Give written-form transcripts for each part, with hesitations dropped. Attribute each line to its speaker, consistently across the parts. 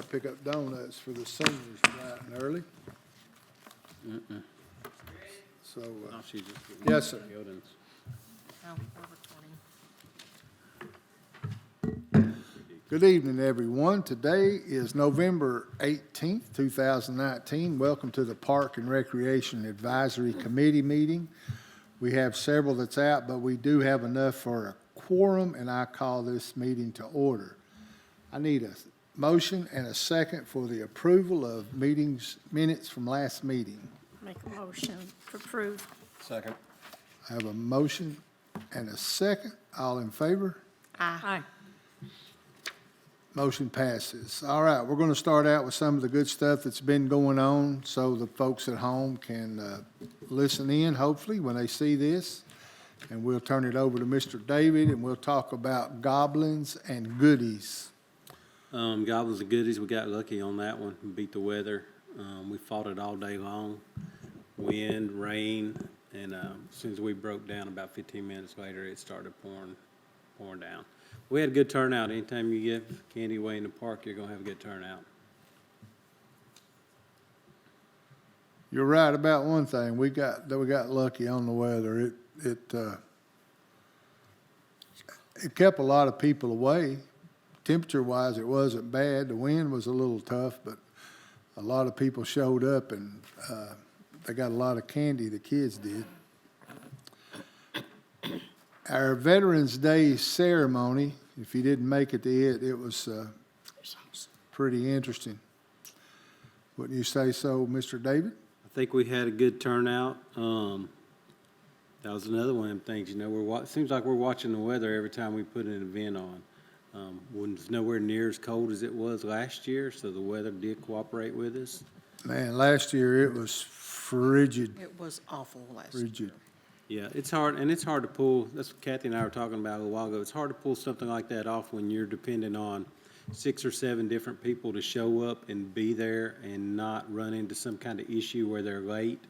Speaker 1: to pick up donuts for the seniors bright and early. So,
Speaker 2: No, she just.
Speaker 1: yes, sir.
Speaker 2: Buildings.
Speaker 3: Oh, we're recording.
Speaker 1: Good evening, everyone. Today is November 18th, 2019. Welcome to the Park and Recreation Advisory Committee meeting. We have several that's out, but we do have enough for a quorum, and I call this meeting to order. I need a motion and a second for the approval of minutes from last meeting.
Speaker 3: Make a motion to approve.
Speaker 2: Second.
Speaker 1: I have a motion and a second. All in favor?
Speaker 3: Aye.
Speaker 1: Motion passes. All right, we're going to start out with some of the good stuff that's been going on so the folks at home can listen in, hopefully, when they see this. And we'll turn it over to Mr. David, and we'll talk about goblins and goodies.
Speaker 2: Goblins and goodies, we got lucky on that one, we beat the weather. We fought it all day long, wind, rain, and as soon as we broke down, about 15 minutes later, it started pouring down. We had a good turnout. Anytime you give candy away in the park, you're going to have a good turnout.
Speaker 1: You're right about one thing. We got lucky on the weather. It kept a lot of people away. Temperature-wise, it wasn't bad. The wind was a little tough, but a lot of people showed up, and they got a lot of candy, the kids did. Our Veterans Day ceremony, if you didn't make it to it, it was pretty interesting. Wouldn't you say so, Mr. David?
Speaker 2: I think we had a good turnout. That was another one of them things, it seems like we're watching the weather every time we put an event on. Was nowhere near as cold as it was last year, so the weather did cooperate with us.
Speaker 1: Man, last year it was frigid.
Speaker 3: It was awful last
Speaker 1: Frigid.
Speaker 3: year.
Speaker 2: Yeah, it's hard to pull. That's what Kathy and I were talking about a little while ago. It's hard to pull something like that off when you're dependent on 6 or 7 different people to show up and be there and not run into some kind of issue where they're late.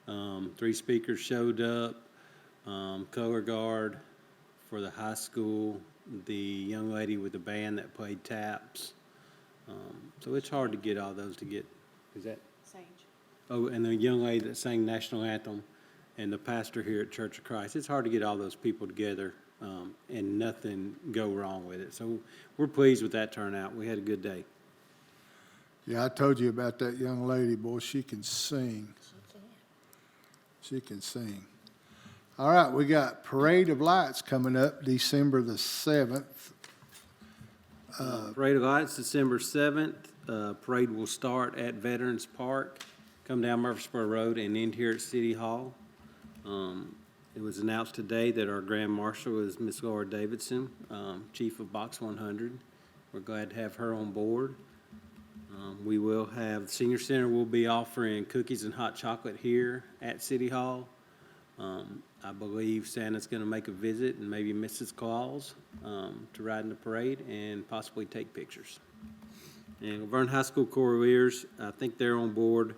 Speaker 2: 3 speakers showed up, color guard for the high school, the young lady with the band that played taps. So it's hard to get all those to get. Is that?
Speaker 3: Sage.
Speaker 2: Oh, and the young lady that sang national anthem, and the pastor here at Church of Christ. It's hard to get all those people together and nothing go wrong with it. So we're pleased with that turnout. We had a good day.
Speaker 1: Yeah, I told you about that young lady, boy, she can sing. She can sing. All right, we got Parade of Lights coming up December the 7th.
Speaker 2: Parade of Lights, December 7th. Parade will start at Veterans Park, come down Murfreesboro Road, and end here at City Hall. It was announced today that our Grand Marshal is Miss Laura Davidson, Chief of Box 100. We're glad to have her on board. We will have, the Senior Center will be offering cookies and hot chocolate here at City Hall. I believe Santa's going to make a visit, and maybe Mrs. Claus to ride in the parade and possibly take pictures. And Vergne High School Choraleers, I think they're on board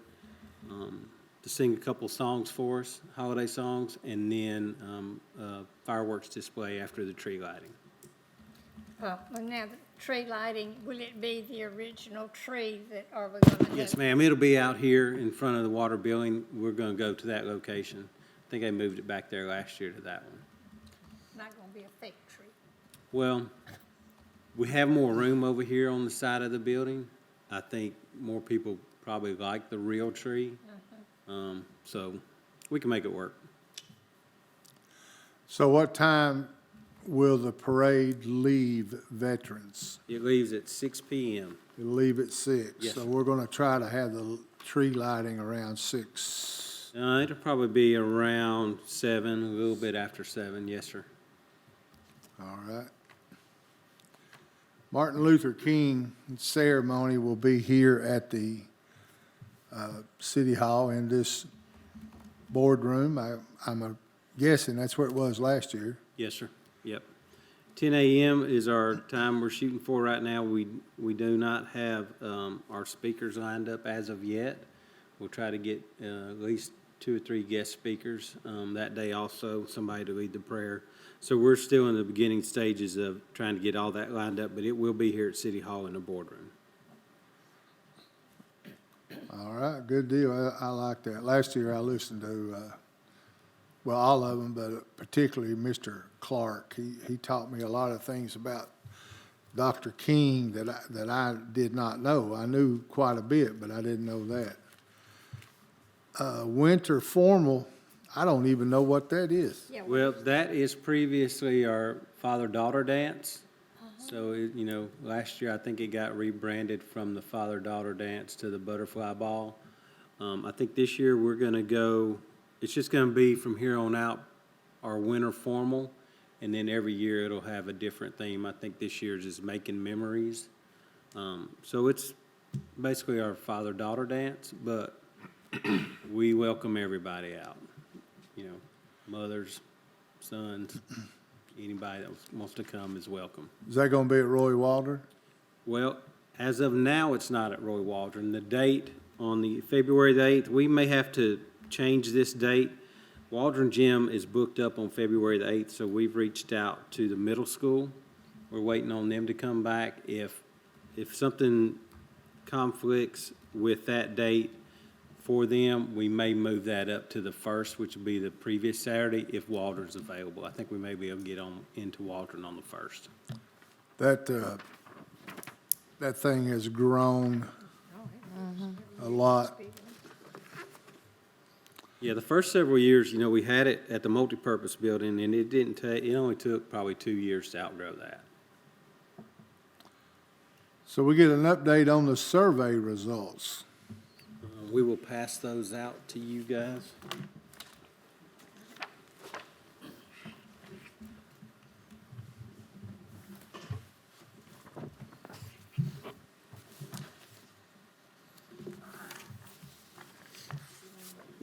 Speaker 2: to sing a couple songs for us, holiday songs, and then fireworks display after the tree lighting.
Speaker 4: Well, now the tree lighting, will it be the original tree that are we going to have?
Speaker 2: Yes, ma'am. It'll be out here in front of the water building. We're going to go to that location. I think I moved it back there last year to that one.
Speaker 4: Not going to be a fake tree.
Speaker 2: Well, we have more room over here on the side of the building. I think more people probably like the real tree. So we can make it work.
Speaker 1: So what time will the parade leave Veterans?
Speaker 2: It leaves at 6 p.m.
Speaker 1: It'll leave at 6.
Speaker 2: Yes,
Speaker 1: So
Speaker 2: sir.
Speaker 1: we're going to try to have the tree lighting around 6.
Speaker 2: It'll probably be around 7, a little bit after 7. Yes, sir.
Speaker 1: All right. Martin Luther King ceremony will be here at the City Hall in this boardroom. I'm guessing that's where it was last year.
Speaker 2: Yes, sir. Yep. 10 a.m. is our time we're shooting for right now. We do not have our speakers lined up as of yet. We'll try to get at least 2 or 3 guest speakers that day also, somebody to lead the prayer. So we're still in the beginning stages of trying to get all that lined up, but it will be here at City Hall in the boardroom.
Speaker 1: All right, good deal. I like that. Last year I listened to, well, all of them, but particularly Mr. Clark. He taught me a lot of things about Dr. King that I did not know. I knew quite a bit, but I didn't know that. Winter formal, I don't even know what that is.
Speaker 4: Yeah,
Speaker 2: Well, that is previously our father-daughter dance. So, last year I think it got rebranded from the father-daughter dance to the butterfly ball. I think this year we're gonna go, it's just gonna be from here on out our winter formal, and then every year it'll have a different theme. I think this year's is making memories. So it's basically our father-daughter dance, but we welcome everybody out. Mothers, sons, anybody that wants to come is welcome.
Speaker 1: Is that gonna be at Roy Waldron?
Speaker 2: Well, as of now, it's not at Roy Waldron. The date on the February the 8th, we may have to change this date. Waldron Gym is booked up on February the 8th, so we've reached out to the middle school. We're waiting on them to come back. If something conflicts with that date for them, we may move that up to the 1st, which would be the previous Saturday, if Waldron's available. I think we may be able to get on into Waldron on the 1st.
Speaker 1: That thing has grown a lot.
Speaker 2: Yeah, the first several years, we had it at the multipurpose building, and it only took probably 2 years to outgrow that.
Speaker 1: So we get an update on the survey results.
Speaker 2: We will pass those out to you guys.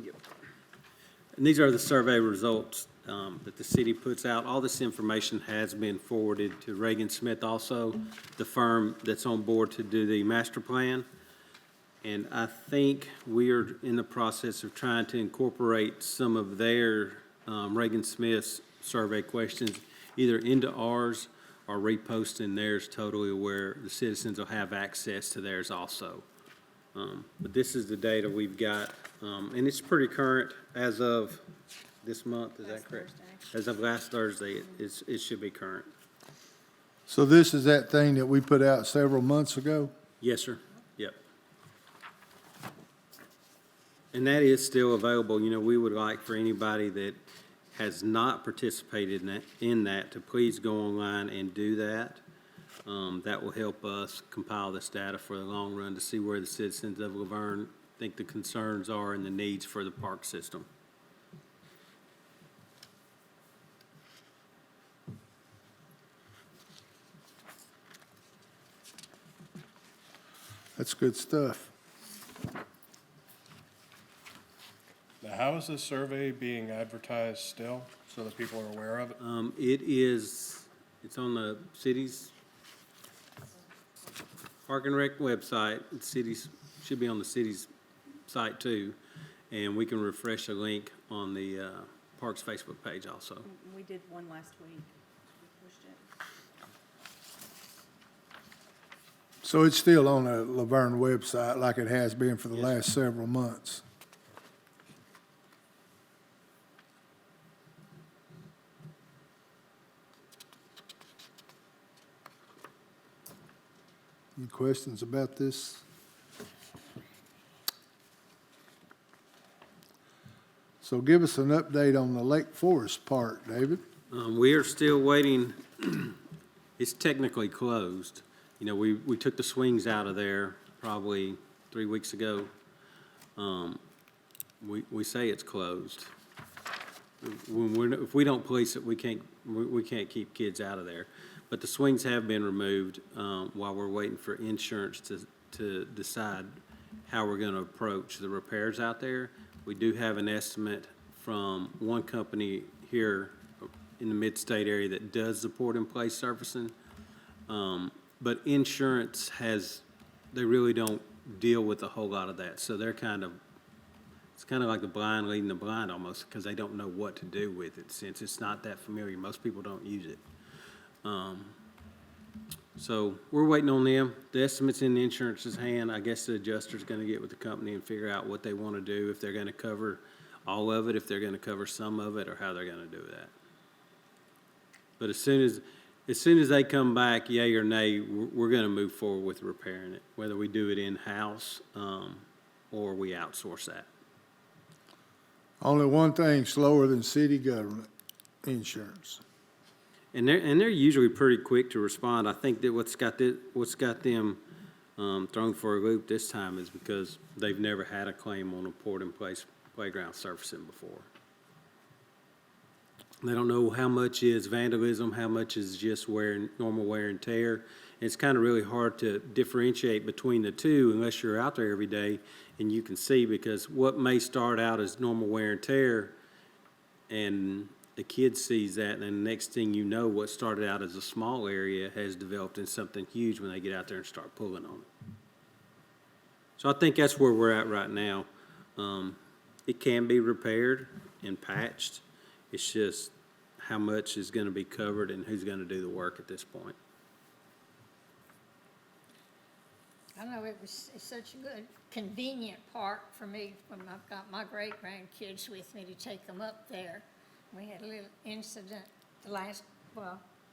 Speaker 2: Yep. And these are the survey results that the city puts out. All this information has been forwarded to Reagan Smith also, the firm that's on board to do the master plan. And I think we are in the process of trying to incorporate some of their, Reagan Smith's survey questions either into ours or reposting theirs totally where the citizens will have access to theirs also. But this is the data we've got, and it's pretty current as of this month, is that correct? As of last Thursday, it should be current.
Speaker 1: So this is that thing that we put out several months ago?
Speaker 2: Yes, sir. Yep. And that is still available. We would like for anybody that has not participated in that to please go online and do that. That will help us compile this data for the long run to see where the citizens of Laverne think the concerns are and the needs for the park system.
Speaker 1: That's good stuff.
Speaker 5: Now, how is this survey being advertised still, so that people are aware of it?
Speaker 2: It's on the city's Park and Rec website. Should be on the city's site too. And we can refresh a link on the Parks Facebook page also.
Speaker 6: We did one last week. We pushed it.
Speaker 1: So it's still on the Laverne website like it has been for the last several months. Any questions about this? So give us an update on the Lake Forest Park, David.
Speaker 2: We are still waiting. It's technically closed. We took the swings out of there probably 3 weeks ago. We say it's closed. If we don't police it, we can't keep kids out of there. But the swings have been removed while we're waiting for insurance to decide how we're going to approach the repairs out there. We do have an estimate from one company here in the mid-state area that does the port-in-place surfacing. But insurance they really don't deal with a whole lot of that. So it's kind of like the blind leading the blind almost, because they don't know what to do with it since it's not that familiar. Most people don't use it. So we're waiting on them. The estimate's in the insurance's hand. I guess the adjuster's gonna get with the company and figure out what they wanna do, if they're gonna cover all of it, if they're gonna cover some of it, or how they're gonna do that. But as soon as they come back, yay or nay, we're gonna move forward with repairing it, whether we do it in-house, or we outsource that.
Speaker 1: Only one thing slower than city government, insurance.
Speaker 2: And they're usually pretty quick to respond. I think that what's got them thrown for a loop this time is because they've never had a claim on a poured-in-place playground surfacing before. They don't know how much is vandalism, how much is just normal wear and tear. It's kind of really hard to differentiate between the two unless you're out there every day and you can see, because what may start out as normal wear and tear, and the kid sees that, and then the next thing you know, what started out as a small area has developed into something huge when they get out there and start pulling on it. So I think that's where we're at right now. It can be repaired and patched. It's just how much is gonna be covered and who's gonna do the work at this point.
Speaker 4: I know it's such a good, convenient park for me when I've got my great-grandkids with me to take them up there. We had a little incident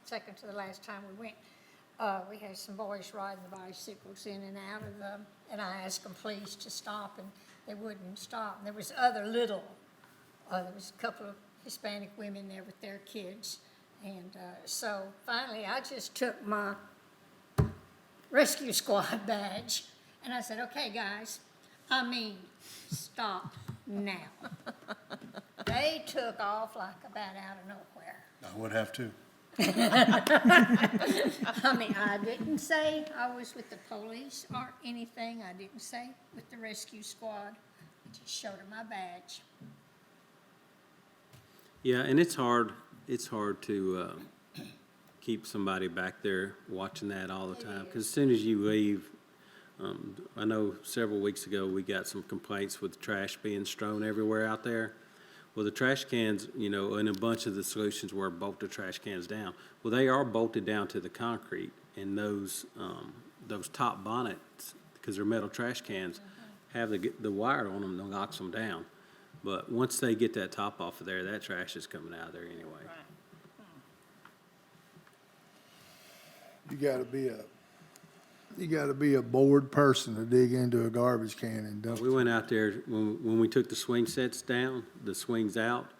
Speaker 4: second to the last time we went. We had some boys riding the bicycles in and out of them, and I asked them please to stop, and they wouldn't stop. And there was there was a couple of Hispanic women there with their kids. And so finally, I just took my rescue squad badge, and I said, okay, guys, stop now. They took off like a bat out of nowhere.
Speaker 5: I would have too.
Speaker 4: I didn't say I was with the police or anything. I didn't say with the rescue squad. I just showed them my badge.
Speaker 2: Yeah, and it's hard to keep somebody back there watching that all the time, because as soon as you leave, I know several weeks ago, we got some complaints with trash being strewn everywhere out there. Well, the trash cans, and a bunch of the solutions were bolt the trash cans down. Well, they are bolted down to the concrete, and those top bonnets, because they're metal trash cans, have the wire on them that locks them down. But once they get that top off of there, that trash is coming out of there anyway.
Speaker 1: You gotta be a bored person to dig into a garbage can and dump.
Speaker 2: We went out there, when we took the swing sets down, the swings out,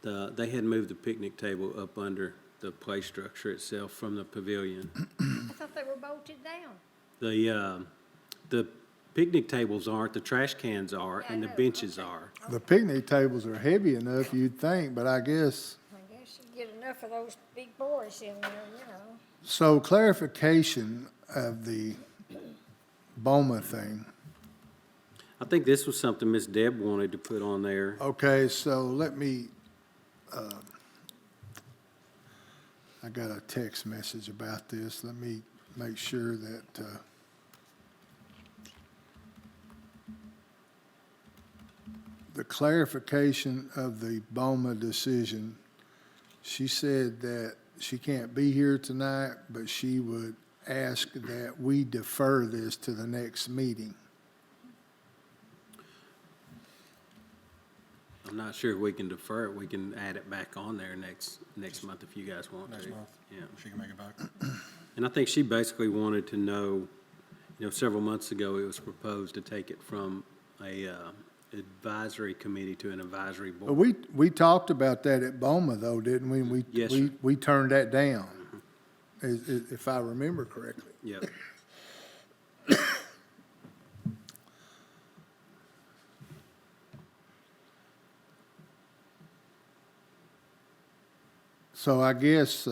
Speaker 2: they had moved the picnic table up under the play structure itself from the pavilion.
Speaker 4: I thought they were bolted down.
Speaker 2: The picnic tables aren't, the trash cans are, and the benches are.
Speaker 1: The picnic tables are heavy enough, you'd think, but I guess.
Speaker 4: I guess you get enough of those big boys in there,
Speaker 1: So clarification of the BOMA thing.
Speaker 2: I think this was something Miss Deb wanted to put on there.
Speaker 1: Okay, so let me, I got a text message about this. Let me make sure that, the clarification of the BOMA decision, she said that she can't be here tonight, but she would ask that we defer this to the next meeting.
Speaker 2: I'm not sure if we can defer it. We can add it back on there next month if you guys want to.
Speaker 5: Next month.
Speaker 2: Yeah.
Speaker 5: She can make it back.
Speaker 2: And I think she basically wanted to know, several months ago, it was proposed to take it from a advisory committee to an advisory
Speaker 1: But
Speaker 2: board.
Speaker 1: we talked about that at BOMA though, didn't we?
Speaker 2: Yes, sir.
Speaker 1: We turned that down, if I remember correctly.
Speaker 2: Yep.
Speaker 1: So I guess,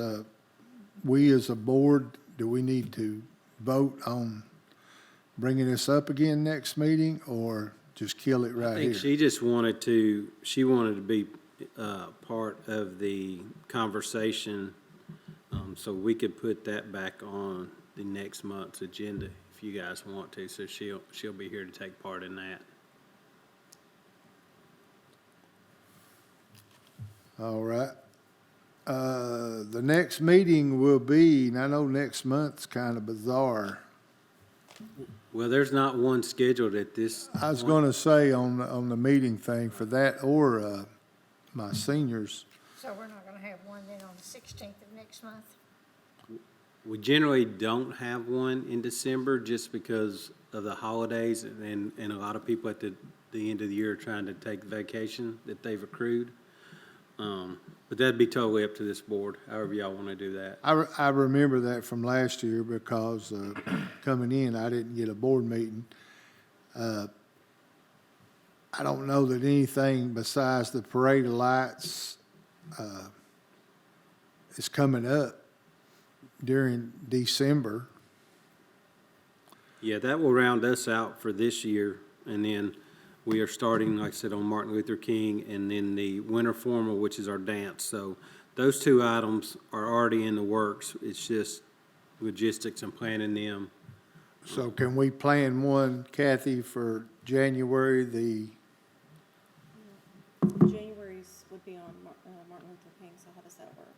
Speaker 1: we as a board, do we need to vote on bringing this up again next meeting or just kill it
Speaker 2: I
Speaker 1: right
Speaker 2: think
Speaker 1: here?
Speaker 2: she just wanted to be part of the conversation, so we could put that back on the next month's agenda if you guys want to, so she'll be here to take part in that.
Speaker 1: All right. The next meeting will be, and I know next month's kind of bizarre.
Speaker 2: Well, there's not one scheduled at this.
Speaker 1: I was
Speaker 2: point.
Speaker 1: gonna say on the meeting thing for that or, my seniors.
Speaker 4: So we're not gonna have one then on the 16th of next month?
Speaker 2: We generally don't have one in December just because of the holidays and a lot of people at the end of the year are trying to take vacation that they've accrued. But that'd be totally up to this board, however y'all want to do that.
Speaker 1: I remember that from last year because, coming in, I didn't get a board meeting. I don't know that anything besides the parade of lights, is coming up during December.
Speaker 2: Yeah, that will round us out for this year. And then we are starting, like I said, on Martin Luther King and then the winter formal, which is our dance. So those two items are already in the works. It's just logistics and planning them.
Speaker 1: So can we plan one, Kathy, for January,
Speaker 6: January's would be on Martin Luther King, so how does that work?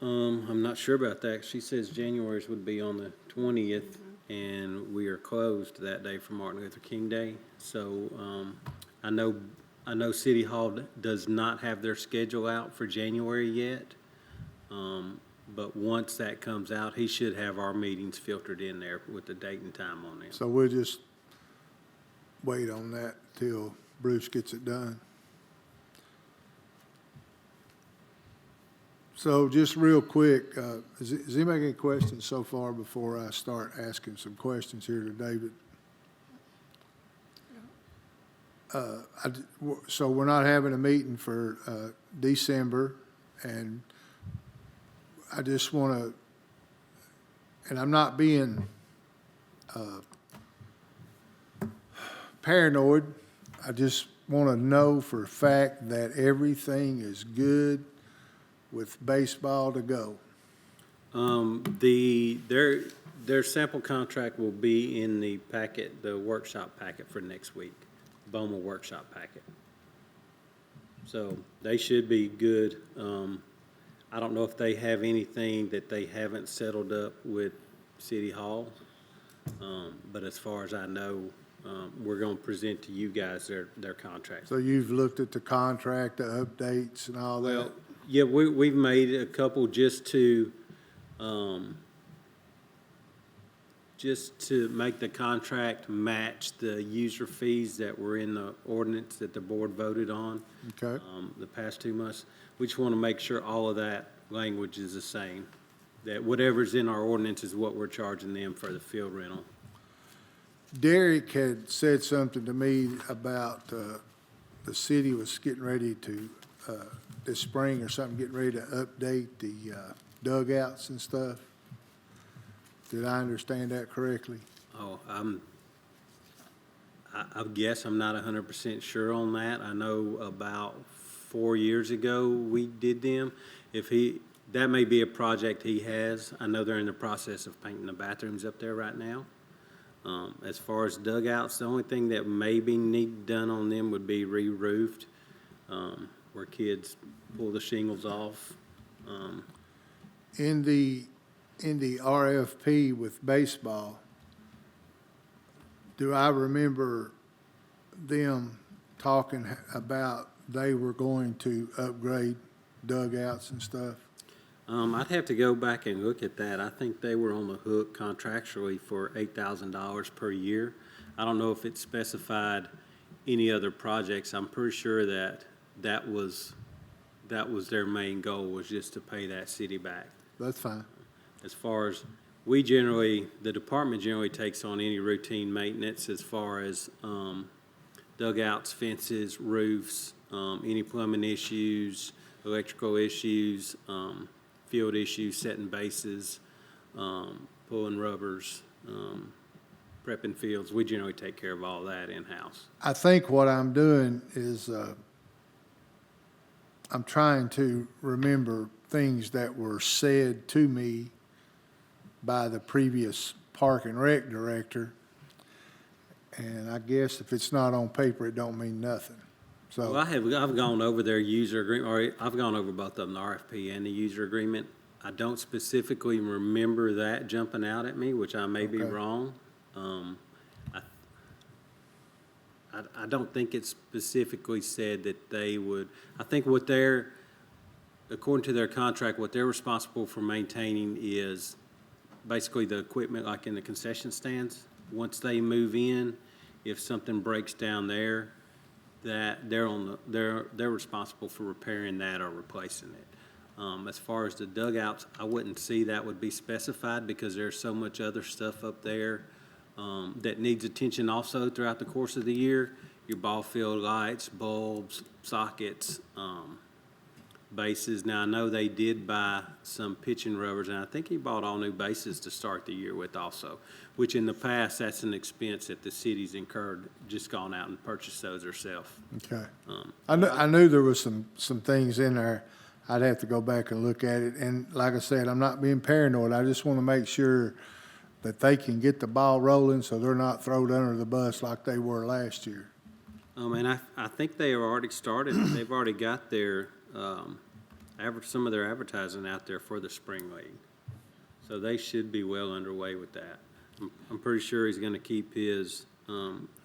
Speaker 2: I'm not sure about that. She says January's would be on the 20th, and we are closed that day for Martin Luther King Day. So, I know City Hall does not have their schedule out for January yet. But once that comes out, he should have our meetings filtered in there with the date and time on them.
Speaker 1: so we'll just wait on that till Bruce gets it done. So just real quick, is anybody got any questions so far before I start asking some questions here to David? So we're not having a meeting for December, and I just want to, and I'm not being paranoid. I just want to know for a fact that everything is good with baseball to go.
Speaker 2: Their sample contract will be in the packet, the workshop packet for next week, BOMA workshop packet. So they should be good. I don't know if they have anything that they haven't settled up with City Hall. But as far as I know, we're going to present to you guys their contracts.
Speaker 1: So you've looked at the contract, the updates and all that?
Speaker 2: Well, yeah, we've made a couple just to make the contract match the user fees that were in the ordinance that the board voted on.
Speaker 1: Okay.
Speaker 2: The past 2 months. We just want to make sure all of that language is the same, that whatever's in our ordinance is what we're charging them for the field rental.
Speaker 1: Derek had said something to me about the city was getting ready to, this spring or something, getting ready to update the dugouts and stuff. Did I understand that correctly?
Speaker 2: Oh, I guess I'm not 100% sure on that. I know about 4 years ago we did them. That may be a project he has. I know they're in the process of painting the bathrooms up there right now. As far as dugouts, the only thing that maybe need done on them would be re-roofed, where kids pull the shingles off.
Speaker 1: In the RFP with baseball, do I remember them talking about they were going to upgrade dugouts and stuff?
Speaker 2: I'd have to go back and look at that. I think they were on the hook contractually for $8,000 per year. I don't know if it specified any other projects. I'm pretty sure that was their main goal, was just to pay that city back.
Speaker 1: That's fine.
Speaker 2: As far as the department generally takes on any routine maintenance as far as dugouts, fences, roofs, any plumbing issues, electrical issues, field issues, setting bases, pulling rubbers, prepping fields. We generally take care of all that in-house.
Speaker 1: I think what I'm doing is I'm trying to remember things that were said to me by the previous Park and Rec director. And I guess if it's not on paper, it don't mean nothing. So,
Speaker 2: I've gone over their user agreement, or I've gone over both of them, the RFP and the user agreement. I don't specifically remember that jumping out at me, which I may be
Speaker 1: Okay.
Speaker 2: wrong. I don't think it specifically said that they would, I think what they're, according to their contract, what they're responsible for maintaining is basically the equipment like in the concession stands. Once they move in, if something breaks down there, that they're responsible for repairing that or replacing it. As far as the dugouts, I wouldn't see that would be specified because there's so much other stuff up there that needs attention also throughout the course of the year. Your ball field lights, bulbs, sockets, bases. Now, I know they did buy some pitching rubbers, and I think he bought all new bases to start the year with also, which in the past, that's an expense that the city's incurred, just gone out and purchased those herself.
Speaker 1: okay. I knew there was some things in there. I'd have to go back and look at it. And like I said, I'm not being paranoid. I just want to make sure that they can get the ball rolling so they're not thrown under the bus like they were last year.
Speaker 2: And I think they have already started, they've already got their, some of their advertising out there for the spring league. So they should be well underway with that. I'm pretty sure he's gonna keep his,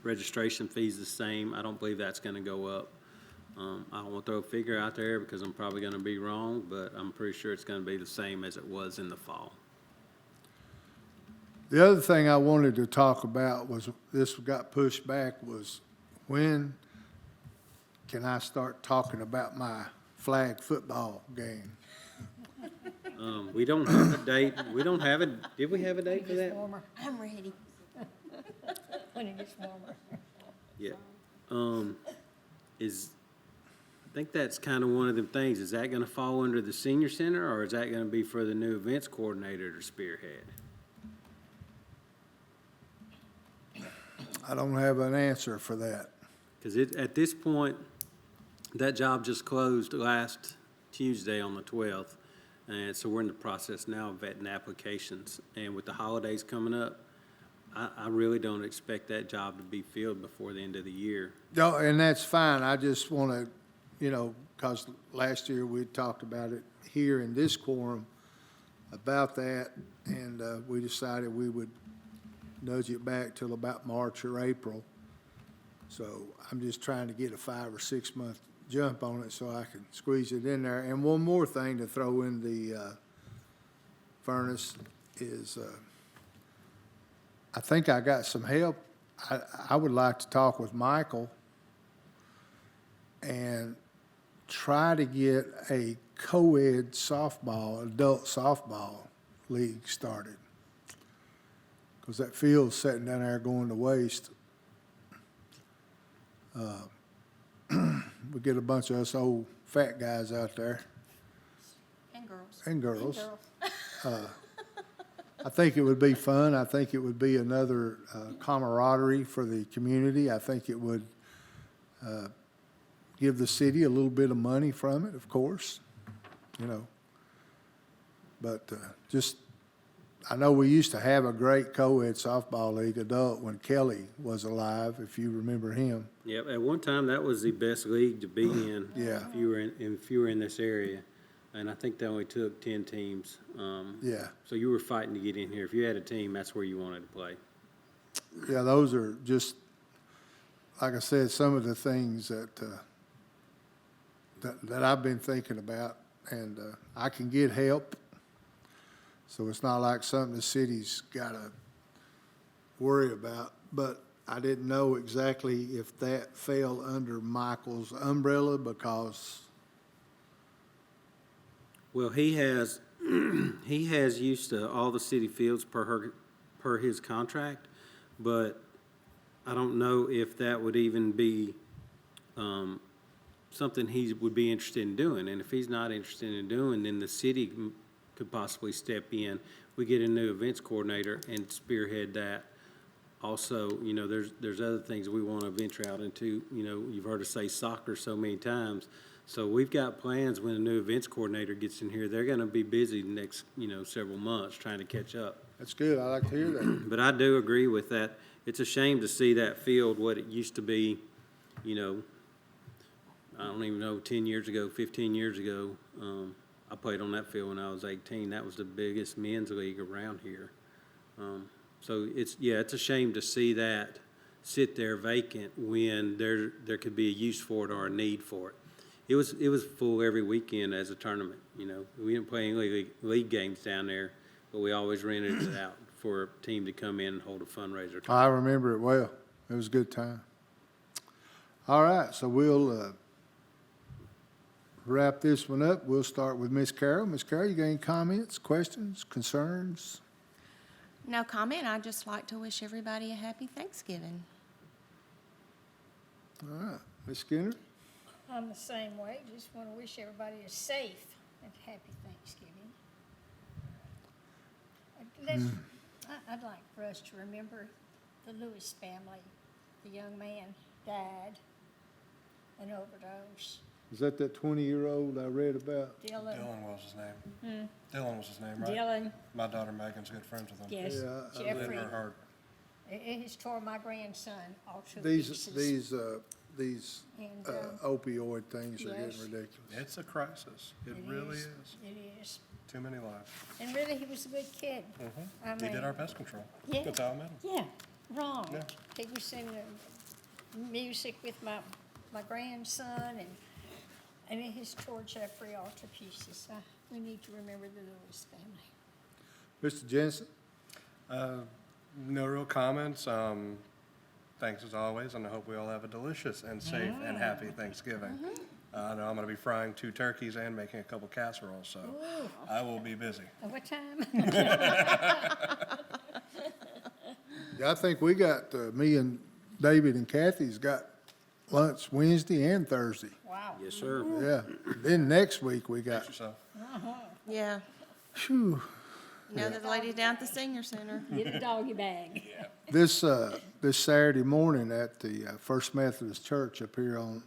Speaker 2: registration fees the same. I don't believe that's gonna go up. I don't wanna throw a figure out there because I'm probably gonna be wrong, but I'm pretty sure it's gonna be the same as it was in the fall.
Speaker 1: The other thing I wanted to talk about was, this got pushed back, was when can I start talking about my flag football game?
Speaker 2: We don't have a date, did we have a date for that?
Speaker 4: Warmer. I'm ready. When it gets warmer.
Speaker 2: Yeah. I think that's kind of one of them things. Is that gonna fall under the senior center, or is that gonna be for the new events coordinator to spearhead?
Speaker 1: I don't have an answer for that.
Speaker 2: Because at this point, that job just closed last Tuesday on the 12th. And so we're in the process now of vetting applications. And with the holidays coming up, I really don't expect that job to be filled before the end of the year.
Speaker 1: No, and that's fine. I just want to, because last year we talked about it here in this quorum about that, and we decided we would nudge it back till about March or April. So I'm just trying to get a 5 or 6 month jump on it so I can squeeze it in there. And one more thing to throw in the furnace is, I think I got some help. I would like to talk with Michael and try to get a co-ed softball, adult softball league started. Because that field's sitting down there going to waste. We get a bunch of us old fat guys out there,
Speaker 4: And girls.
Speaker 1: and girls. I think it would be fun. I think it would be another camaraderie for the community. I think it would give the city a little bit of money from it, of course, But just, I know we used to have a great co-ed softball league adult when Kelly was alive, if you remember him.
Speaker 2: Yep, at one time, that was the best league to be in.
Speaker 1: Yeah.
Speaker 2: If you were in this area. And I think they only took 10 teams.
Speaker 1: Yeah.
Speaker 2: So you were fighting to get in here. If you had a team, that's where you wanted to play.
Speaker 1: Yeah, those are just, like I said, some of the things that I've been thinking about, and I can get help. So it's not like something the city's got to worry about. But I didn't know exactly if that fell under Michael's umbrella because,
Speaker 2: Well, he has used all the city fields per his contract, but I don't know if that would even be something he would be interested in doing. And if he's not interested in doing, then the city could possibly step in. We get a new events coordinator and spearhead that. Also, there's other things we want to venture out into. You've heard us say soccer so many times. So we've got plans when a new events coordinator gets in here. They're going to be busy the next, several months trying to catch up.
Speaker 1: that's good, I like to hear that.
Speaker 2: But I do agree with that. It's a shame to see that field, what it used to be, I don't even know, 10 years ago, 15 years ago, I played on that field when I was 18. That was the biggest men's league around here. So it's a shame to see that sit there vacant when there could be a use for it or a need for it. It was full every weekend as a tournament, you know. We didn't play any league games down there, but we always rented it out for a team to come in and hold a fundraiser.
Speaker 1: I remember it well. It was a good time. All right, so we'll wrap this one up. We'll start with Miss Carroll. Miss Carroll, you got any comments, questions, concerns?
Speaker 7: No comment. I'd just like to wish everybody a happy Thanksgiving.
Speaker 1: All right, Miss Skinner?
Speaker 4: I'm the same way, just want to wish everybody a safe and happy Thanksgiving. I'd like for us to remember the Lewis family. The young man died an overdose.
Speaker 1: Is that 20-year-old I read about?
Speaker 4: Dylan.
Speaker 5: Dylan was his name. Dylan was his name, right?
Speaker 4: Dylan,
Speaker 5: My daughter Megan's good friends with him.
Speaker 4: yes,
Speaker 1: Yeah,
Speaker 5: Hit
Speaker 4: Jeffrey.
Speaker 5: her hard.
Speaker 4: It has tore my grandson all to
Speaker 1: These
Speaker 4: pieces. And,
Speaker 1: opioid things are
Speaker 4: yes.
Speaker 1: getting ridiculous.
Speaker 5: It's a crisis. It really is.
Speaker 4: It is.
Speaker 5: Too many lives.
Speaker 4: And really, he was a good kid. I
Speaker 5: He
Speaker 4: mean,
Speaker 5: did our pest control.
Speaker 4: Yeah.
Speaker 5: That's how I met him.
Speaker 4: Yeah, wrong.
Speaker 5: Yeah.
Speaker 4: He was singing music with my grandson, and it has tore Jeffrey all to pieces. We need to remember the Lewis family.
Speaker 1: Mr. Jensen?
Speaker 5: No real comments. Thanks as always, and I hope we all have a delicious and safe and happy Thanksgiving. I know I'm going to be frying 2 turkeys and making a couple casseroles, so I will be busy.
Speaker 4: At what time?
Speaker 1: Yeah, I think we got, me and David and Kathy's got lunch Wednesday and Thursday.
Speaker 4: Wow.
Speaker 2: Yes, sir.
Speaker 1: Yeah, then next week we got,
Speaker 5: So,
Speaker 7: Yeah.
Speaker 1: phew.
Speaker 7: You know the lady down at the senior center.
Speaker 4: Get a doggy bag.
Speaker 1: This Saturday morning at the First Methodist Church up here on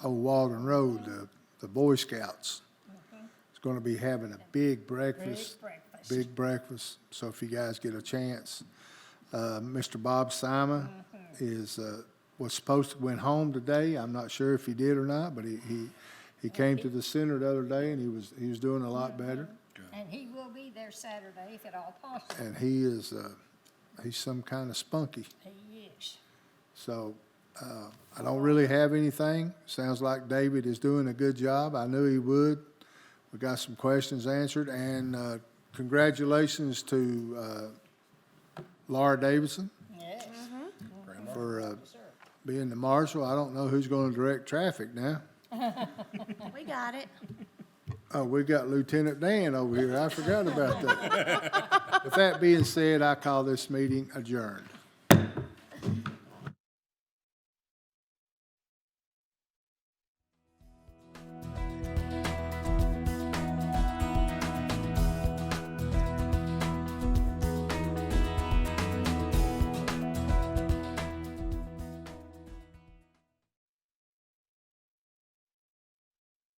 Speaker 1: Old Walden Road, the Boy Scouts is going to be having a big breakfast. Big breakfast. So if you guys get a chance, Mr. Bob Simon was supposed to went home today. I'm not sure if he did or not, but he came to the center the other day and he was doing a lot better.
Speaker 4: And he will be there Saturday if at all possible.
Speaker 1: And he's some kind of spunky.
Speaker 4: He is.
Speaker 1: So I don't really have anything. Sounds like David is doing a good job. I knew he would. We got some questions answered, and congratulations to Laura Davidson
Speaker 4: Yes.
Speaker 1: for being the marshal. I don't know who's going to direct traffic now.
Speaker 7: We got it.
Speaker 1: Oh, we got Lieutenant Dan over here. I forgot about that. With that being said, I call this meeting adjourned.